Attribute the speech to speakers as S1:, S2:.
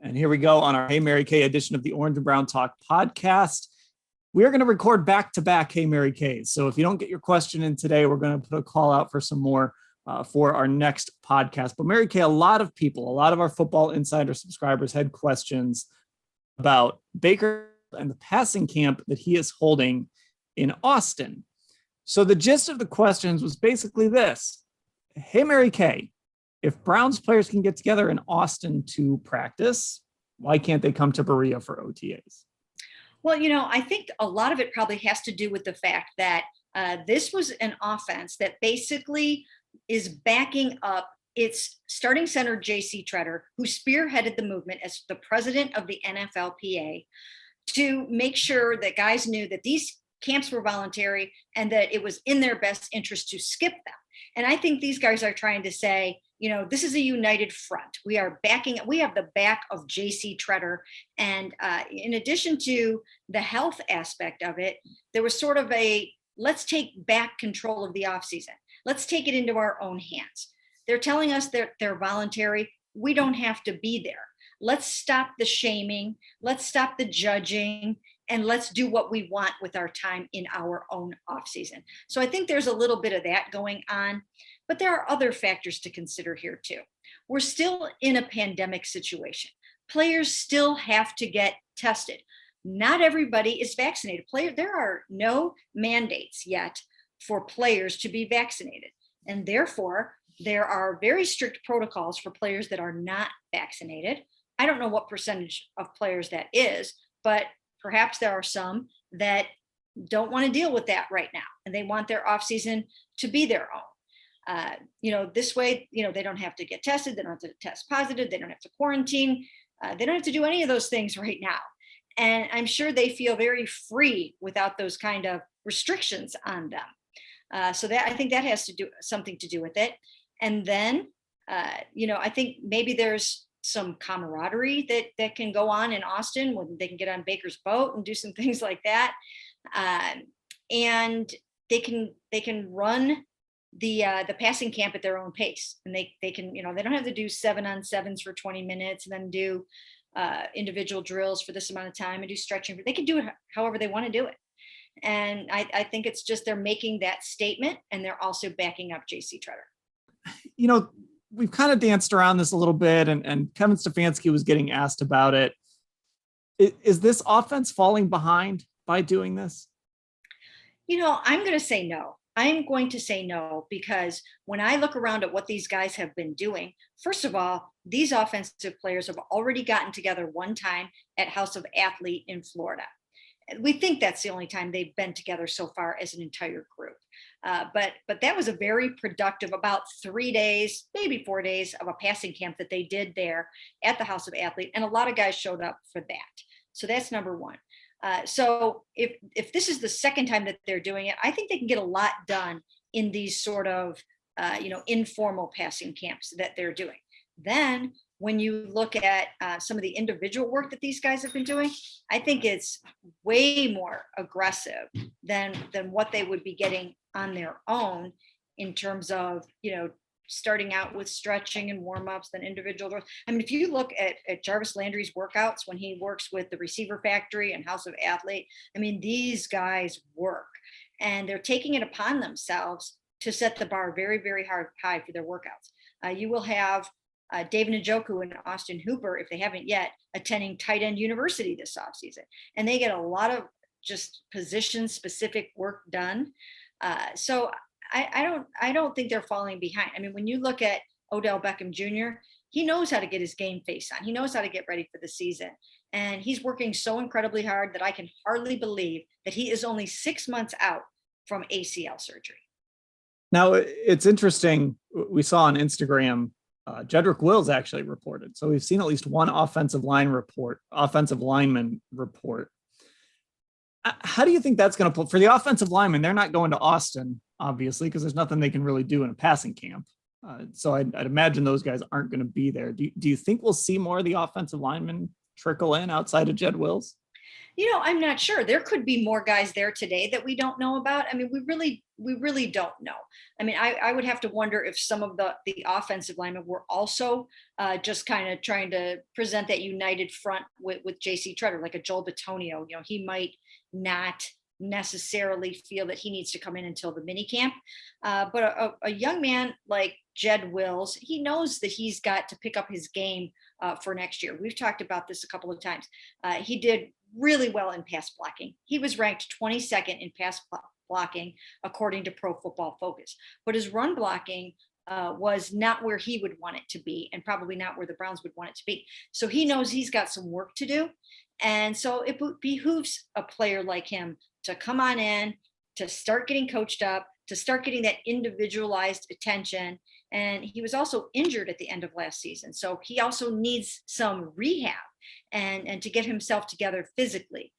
S1: And here we go on our Hey Mary Kay edition of the Orange and Brown Talk podcast. We are going to record back-to-back Hey Mary Kays. So if you don't get your question in today, we're going to put a call out for some more for our next podcast. But Mary Kay, a lot of our Football Insider subscribers had questions about Baker and the passing camp that he is holding in Austin. So the gist of the questions was basically this. Hey Mary Kay, if Browns players can get together in Austin to practice, why can't they come to Berea for OTAs?
S2: Well, I think a lot of it probably has to do with the fact that this was an offense that basically is backing up its starting center, J.C. Tretter, who spearheaded the movement as the president of the NFLPA to make sure that guys knew that these camps were voluntary and that it was in their best interest to skip them. And I think these guys are trying to say, this is a united front. We have the back of J.C. Tretter. And in addition to the health aspect of it, there was sort of let's take back control of the offseason. Let's take it into our own hands. They're telling us that they're voluntary. We don't have to be there. Let's stop the shaming. Let's stop the judging. And let's do what we want with our time in our own offseason. So I think there's a little bit of that going on. But there are other factors to consider here too. We're still in a pandemic situation. Players still have to get tested. Not everybody is vaccinated. There are no mandates yet for players to be vaccinated. And therefore, there are very strict protocols for players that are not vaccinated. I don't know what percentage of players that is, but perhaps there are some that don't want to deal with that right now. And they want their offseason to be their own. This way, they don't have to get tested. They don't have to test positive. They don't have to quarantine. They don't have to do any of those things right now. And I'm sure they feel very free without those kind of restrictions on them. So that I think that has to do something to do with it. And then, I think maybe there's some camaraderie that can go on in Austin when they can get on Baker's boat and do some things like that. And they can run the passing camp at their own pace, and they can, they don't have to do 7-on-7s for 20 minutes and then do individual drills for this amount of time and do stretching. They can do it however they want to do it. And I think it's just they're making that statement, and they're also backing up J.C. Tretter.
S1: We've kind of danced around this a little bit, and Kevin Stefanski was getting asked about it. Is this offense falling behind by doing this?
S2: I'm going to say no. I'm going to say no, because when I look around at what these guys have been doing, first of all, these offensive players have already gotten together one time at House of Athlete in Florida. We think that's the only time they've been together so far as an entire group. But that was a very productive, about 3 days, maybe 4 days of a passing camp that they did there at the House of Athlete. And a lot of guys showed up for that. So that's number one. So if this is the second time that they're doing it, I think they can get a lot done in these sort of, informal passing camps that they're doing. Then when you look at some of the individual work that these guys have been doing, I think it's way more aggressive than what they would be getting on their own in terms of, starting out with stretching and warm-ups, then individual drills. I mean, if you look at Jarvis Landry's workouts when he works with the Receiver Factory and House of Athlete, I mean, these guys work, and they're taking it upon themselves to set the bar very, very high for their workouts. You will have David Njoku and Austin Hooper, if they haven't yet, attending Tight End University this offseason. And they get a lot of just position-specific work done. So I don't think they're falling behind. I mean, when you look at Odell Beckham Jr., he knows how to get his game face on. He knows how to get ready for the season. And he's working so incredibly hard that I can hardly believe that he is only 6 months out from ACL surgery.
S1: Now, it's interesting. We saw on Instagram, Jedrick Wills actually reported. So we've seen at least one offensive lineman report. How do you think that's going to put for the offensive linemen? They're not going to Austin, obviously, because there's nothing they can really do in a passing camp. So I'd imagine those guys aren't going to be there. Do you think we'll see more of the offensive linemen trickle in outside of Jed Wills?
S2: I'm not sure. There could be more guys there today that we don't know about. I mean, we really we really don't know. I mean, I would have to wonder if some of the offensive linemen were also just kind of trying to present that united front with JC Tretter, like a Joel Bitonio. You know, he might not necessarily feel that he needs to come in until the mini camp. But a young man like Jed Wills, he knows that he's got to pick up his game for next year. We've talked about this a couple of times. He did really well in pass blocking. He was ranked 22nd in pass blocking, according to Pro Football Focus. But his run blocking was not where he would want it to be, and probably not where the Browns would want it to be. So he knows he's got some work to do. And so it behooves a player like him to come on in, to start getting coached up, to start getting that individualized attention. And he was also injured at the end of last season. So he also needs some rehab and to get himself together physically.